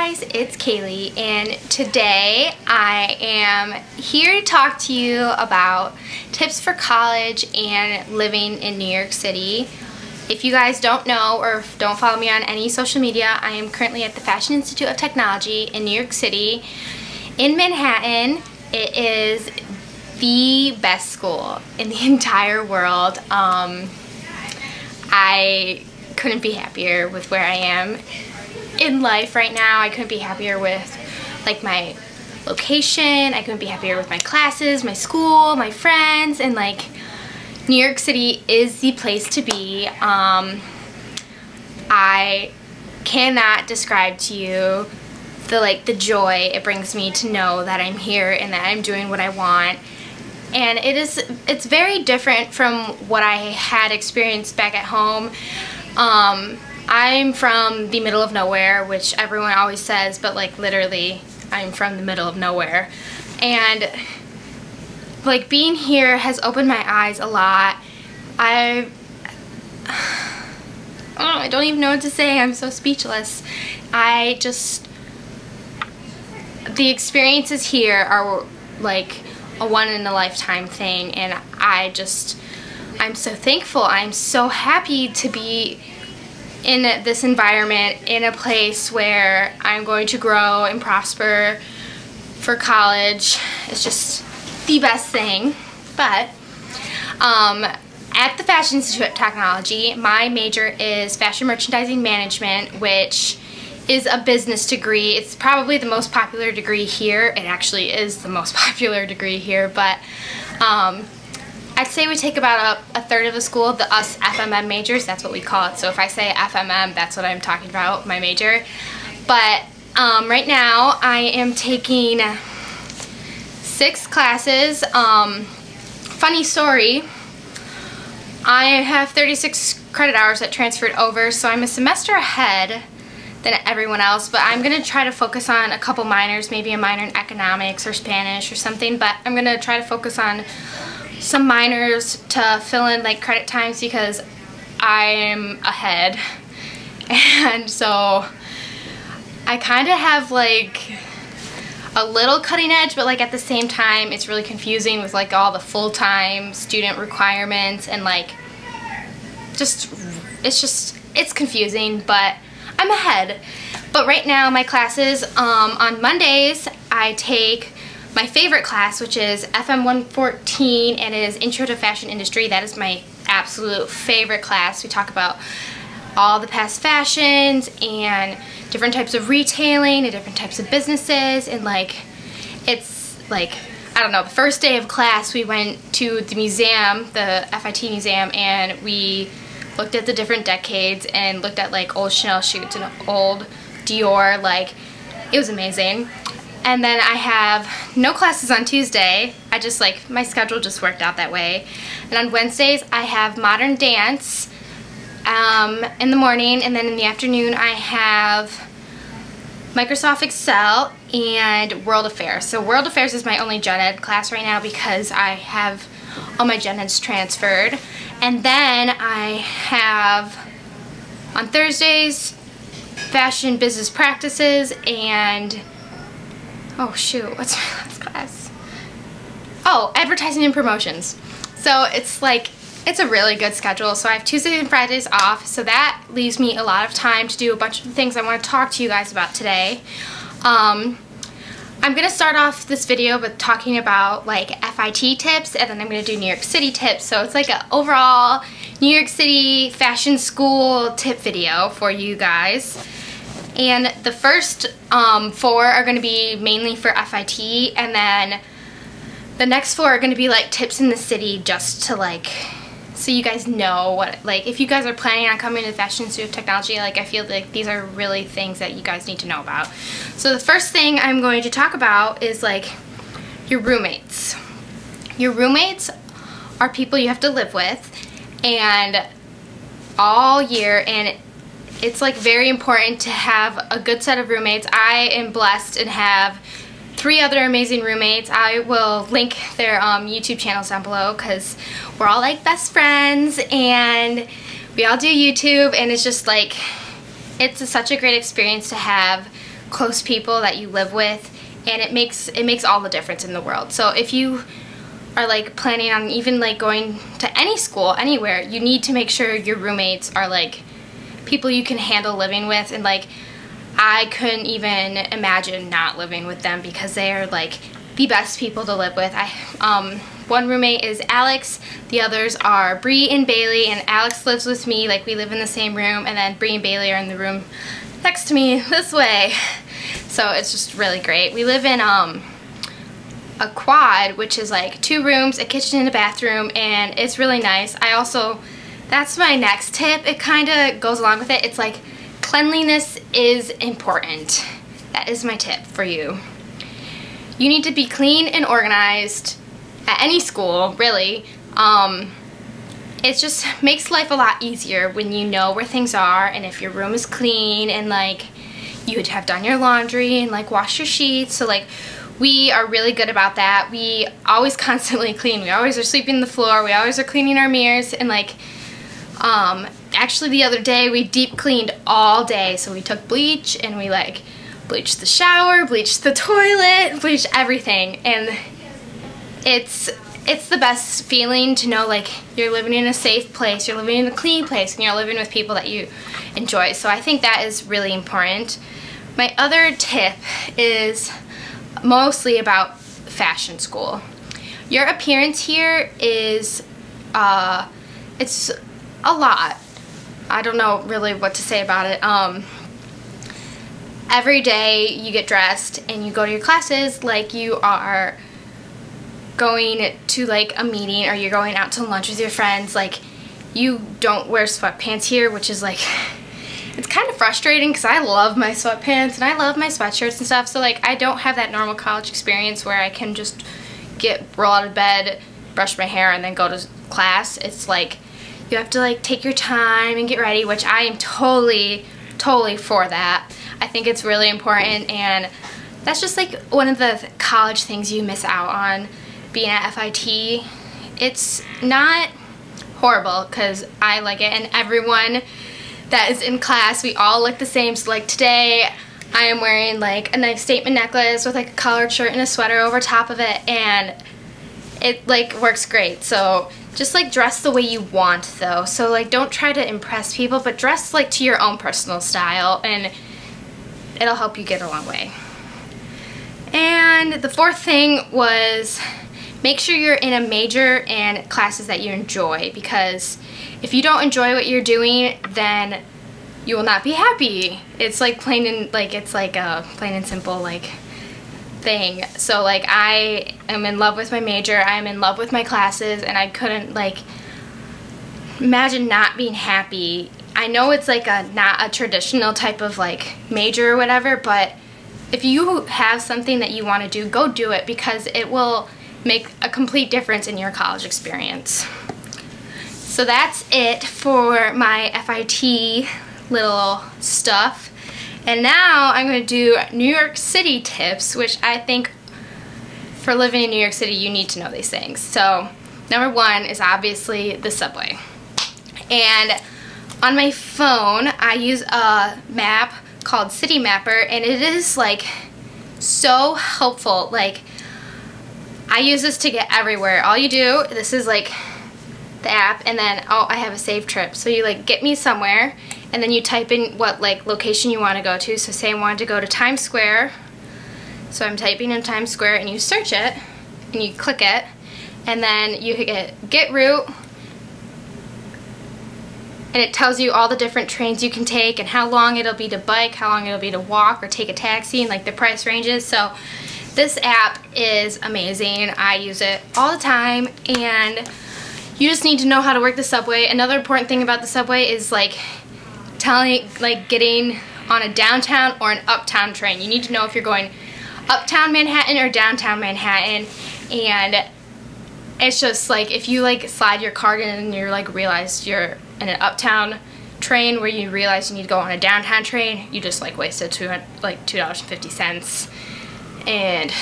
guys, it's Kaylee, and today I am here to talk to you about tips for college and living in New York City. If you guys don't know or don't follow me on any social media, I am currently at the Fashion Institute of Technology in New York City in Manhattan. It is the best school in the entire world. I couldn't be happier with where I am in life right now. I couldn't be happier with like my location. I couldn't be happier with my classes, my school, my friends, and like New York City is the place to be. I cannot describe to you the joy it brings me to know that I'm here and that I'm doing what I want. And it's very different from what I had experienced back at home. I'm from the middle of nowhere, which everyone always says, but like literally I'm from the middle of nowhere. And like being here has opened my eyes a lot. I don't even know what to say. I'm so speechless. The experiences here are like a one-in-a-lifetime thing, and I'm so thankful. I'm so happy to be in this environment, in a place where I'm going to grow and prosper for college. It's just the best thing. But at the Fashion Institute of Technology, my major is Fashion Merchandising Management, which is a business degree. It's probably the most popular degree here. It actually is the most popular degree here, but I'd say we take about a third of the school, us FMM majors, that's what we call it. So if I say FMM, that's what I'm talking about, my major. But right now I am taking 6 classes. Funny story, I have 36 credit hours that transferred over, so I'm a semester ahead than everyone else, but I'm going to try to focus on a couple minors, maybe a minor in economics or Spanish or something, but I'm going to try to focus on some minors to fill in like credit times because I'm ahead. And so I kind of have like a little cutting edge, but like at the same time it's really confusing with like all the full-time student requirements and like it's confusing, but I'm ahead. But right now my classes, on Mondays I take my favorite class, which is FM 114, and it is Intro to Fashion Industry. That is my absolute favorite class. We talk about all the past fashions and different types of retailing and different types of businesses, and like it's like, I don't know, the first day of class we went to the museum, the FIT museum, and we looked at the different decades and looked at like old Chanel shoots and old Dior. Like, it was amazing. And then I have no classes on Tuesday. My schedule just worked out that way. And on Wednesdays I have modern dance in the morning, and then in the afternoon I have Microsoft Excel and World Affairs. So World Affairs is my only gen ed class right now because I have all my gen eds transferred. And then I have on Thursdays fashion business practices and oh shoot, what's my last class? Oh, advertising and promotions. So it's like, it's a really good schedule. So I have Tuesdays and Fridays off, so that leaves me a lot of time to do a bunch of the things I want to talk to you guys about today. I'm gonna start off this video with talking about like FIT tips, and then I'm gonna do New York City tips. So it's like an overall New York City fashion school tip video for you guys. And the first 4 are going to be mainly for FIT, and then the next 4 are going to be like tips in the city, just to like, so you guys know what, like if you guys are planning on coming to the Fashion Institute of Technology, like I feel like these are really things that you guys need to know about. So the first thing I'm going to talk about is like your roommates. Your roommates are people you have to live with and all year, and it's like very important to have a good set of roommates. I am blessed and have 3 other amazing roommates. I will link their YouTube channels down below because we're all like best friends and we all do YouTube, and it's just like, it's such a great experience to have close people that you live with, and it makes all the difference in the world. So if you are like planning on even like going to any school, anywhere, you need to make sure your roommates are like people you can handle living with. And like, I couldn't even imagine not living with them because they are like the best people to live with. One roommate is Alex, the others are Bree and Bailey, and Alex lives with me, like we live in the same room, and then Bree and Bailey are in the room next to me this way. So it's just really great. We live in a quad, which is like 2 rooms, a kitchen and a bathroom, and it's really nice. That's my next tip. It kind of goes along with it. It's like cleanliness is important. That is my tip for you. You need to be clean and organized at any school, really. It just makes life a lot easier when you know where things are, and if your room is clean, and like you would have done your laundry and like wash your sheets. So like, we are really good about that. We always constantly clean. We always are sweeping the floor. We always are cleaning our mirrors, and like actually the other day we deep cleaned all day. So we took bleach and we like bleached the shower, bleached the toilet, bleached everything, and it's the best feeling to know like you're living in a safe place, you're living in a clean place, and you're living with people that you enjoy. So I think that is really important. My other tip is mostly about fashion school. Your appearance here is it's a lot. I don't know really what to say about it. Every day you get dressed and you go to your classes like you are going to like a meeting, or you're going out to lunch with your friends. Like, you don't wear sweatpants here, which is like, it's kind of frustrating because I love my sweatpants and I love my sweatshirts and stuff. So like, I don't have that normal college experience where I can just roll out of bed, brush my hair, and then go to class. It's like, you have to like take your time and get ready, which I am totally for that. I think it's really important, and that's just like one of the college things you miss out on being at FIT. It's not horrible because I like it, and everyone that is in class, we all look the same. So like today I am wearing like a nice statement necklace with like a collared shirt and a sweater over top of it, and it like works great. So just like dress the way you want though. So like, don't try to impress people, but dress like to your own personal style, and it'll help you get a long way. And the 4th thing was, make sure you're in a major and classes that you enjoy, because if you don't enjoy what you're doing, then you will not be happy. It's like plain and simple like thing. So like, I am in love with my major, I'm in love with my classes, and I couldn't like imagine not being happy. I know it's like not a traditional type of like major or whatever, but if you have something that you want to do, go do it, because it will make a complete difference in your college experience. So that's it for my FIT little stuff. And now I'm going to do New York City tips, which I think for living in New York City you need to know these things. So number 1 is obviously the subway. And on my phone I use a map called City Mapper, and it is like so helpful. Like, I use this to get everywhere. All you do, this is like the app, and then I have a save trip. So you like get me somewhere, and then you type in what like location you want to go to. So say I wanted to go to Times Square, so I'm typing in Times Square, and you search it and you click it, and then you get route, and it tells you all the different trains you can take and how long it'll be to bike, how long it'll be to walk or take a taxi, and like the price ranges. So this app is amazing. I use it all the time, and you just need to know how to work the subway. Another important thing about the subway is like getting on a downtown or an uptown train. You need to know if you're going uptown Manhattan or downtown Manhattan, and it's just like, if you like slide your card in and you're like realize you're in an uptown train where you realize you need to go on a downtown train, you just like wasted $2.50, and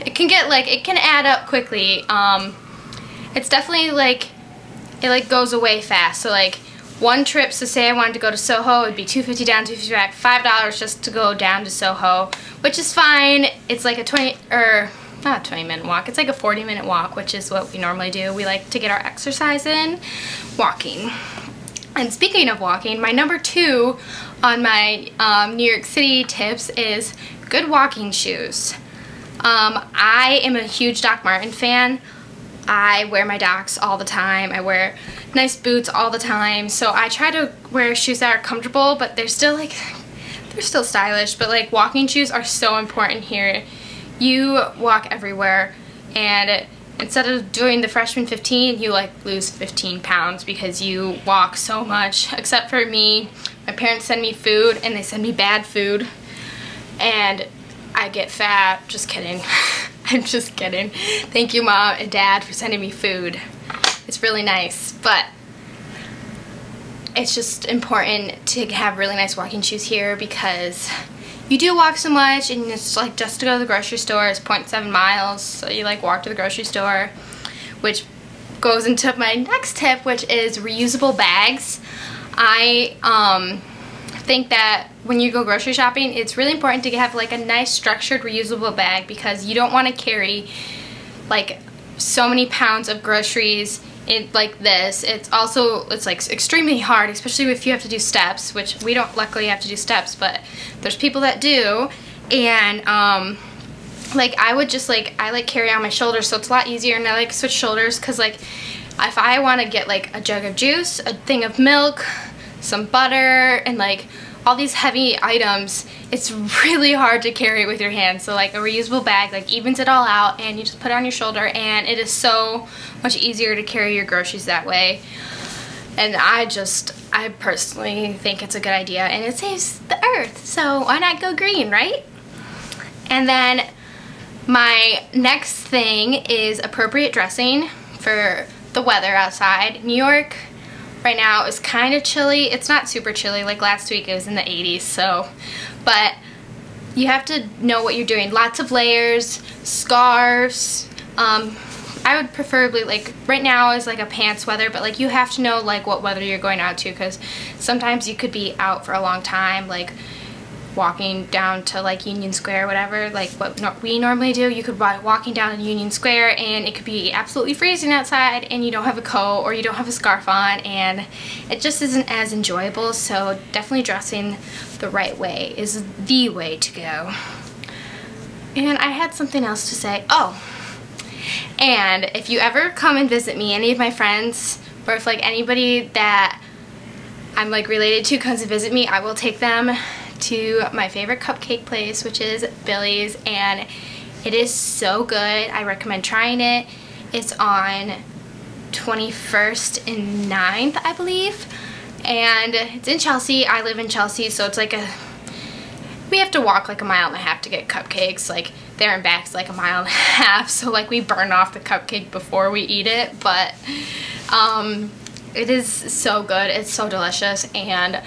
it can get like, it can add up quickly. It's definitely like, it like goes away fast. So like, one trip, so say I wanted to go to Soho, it'd be $2.50 down, $2.50 back, $5 just to go down to Soho, which is fine. It's like a not a 20-minute walk, it's like a 40-minute walk, which is what we normally do. We like to get our exercise in, walking. And speaking of walking, my number 2 on my New York City tips is good walking shoes. I am a huge Doc Marten fan. I wear my Docs all the time. I wear nice boots all the time. So I try to wear shoes that are comfortable, but they're still stylish. But like walking shoes are so important here. You walk everywhere, and instead of doing the freshman 15, you like lose 15 pounds because you walk so much. Except for me, my parents send me food and they send me bad food, and I get fat. Just kidding. I'm just kidding. Thank you, Mom and Dad, for sending me food. It's really nice, but it's just important to have really nice walking shoes here because you do walk so much, and it's like just to go to the grocery store is 0.7 miles, so you like walk to the grocery store, which goes into my next tip, which is reusable bags. I think that when you go grocery shopping, it's really important to have like a nice structured reusable bag because you don't want to carry like so many pounds of groceries in like this. It's like extremely hard, especially if you have to do steps, which we don't luckily have to do steps, but there's people that do. And like I like carry on my shoulders, so it's a lot easier, and I like switch shoulders because like if I want to get like a jug of juice, a thing of milk, some butter, and like all these heavy items, it's really hard to carry with your hands. So like a reusable bag like evens it all out, and you just put it on your shoulder, and it is so much easier to carry your groceries that way. And I personally think it's a good idea, and it saves the earth, so why not go green, right? And then my next thing is appropriate dressing for the weather outside. New York right now is kind of chilly. It's not super chilly. Like last week it was in the 80s, so, but you have to know what you're doing. Lots of layers, scarves. I would preferably, like right now is like a pants weather, but like you have to know like what weather you're going out to, because sometimes you could be out for a long time, like walking down to like Union Square or whatever, like what we normally do. You could be walking down to Union Square and it could be absolutely freezing outside and you don't have a coat or you don't have a scarf on, and it just isn't as enjoyable. So definitely dressing the right way is the way to go. And I had something else to say. Oh, and if you ever come and visit me, any of my friends, or if like anybody that I'm like related to comes to visit me, I will take them to my favorite cupcake place, which is Billy's, and it is so good. I recommend trying it. It's on 21st and 9th, I believe, and it's in Chelsea. I live in Chelsea, so it's like we have to walk like 1.5 miles to get cupcakes. Like there and back's like 1.5 miles, so like we burn off the cupcake before we eat it, but it is so good. It's so delicious, and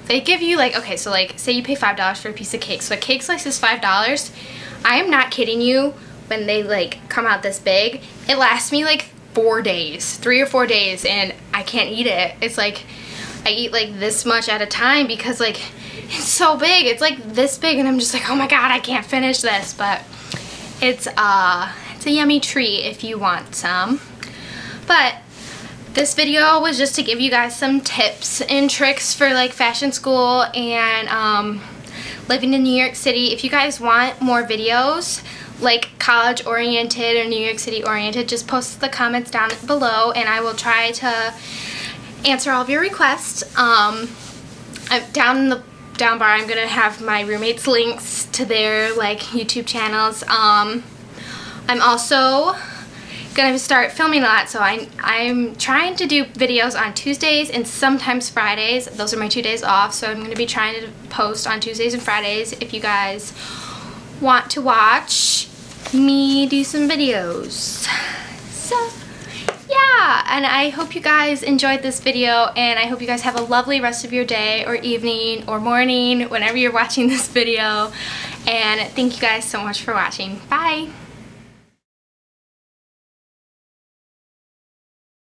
they give you like, okay, so like say you pay $5 for a piece of cake, so a cake slice is $5. I am not kidding you. When they like come out this big, it lasts me like 4 days, 3 or 4 days, and I can't eat it. It's like I eat like this much at a time because like it's so big. It's like this big, and I'm just like, oh my god, I can't finish this. But it's a yummy treat if you want some. But this video was just to give you guys some tips and tricks for like fashion school and living in New York City. If you guys want more videos like college oriented or New York City oriented, just post the comments down below and I will try to answer all of your requests. Down in the down bar I'm gonna have my roommates' links to their like YouTube channels. I'm also gonna start filming a lot, so I'm trying to do videos on Tuesdays and sometimes Fridays. Those are my 2 days off, so I'm gonna be trying to post on Tuesdays and Fridays if you guys want to watch me do some videos. So yeah, and I hope you guys enjoyed this video, and I hope you guys have a lovely rest of your day or evening or morning whenever you're watching this video, and thank you guys so much for watching. Bye!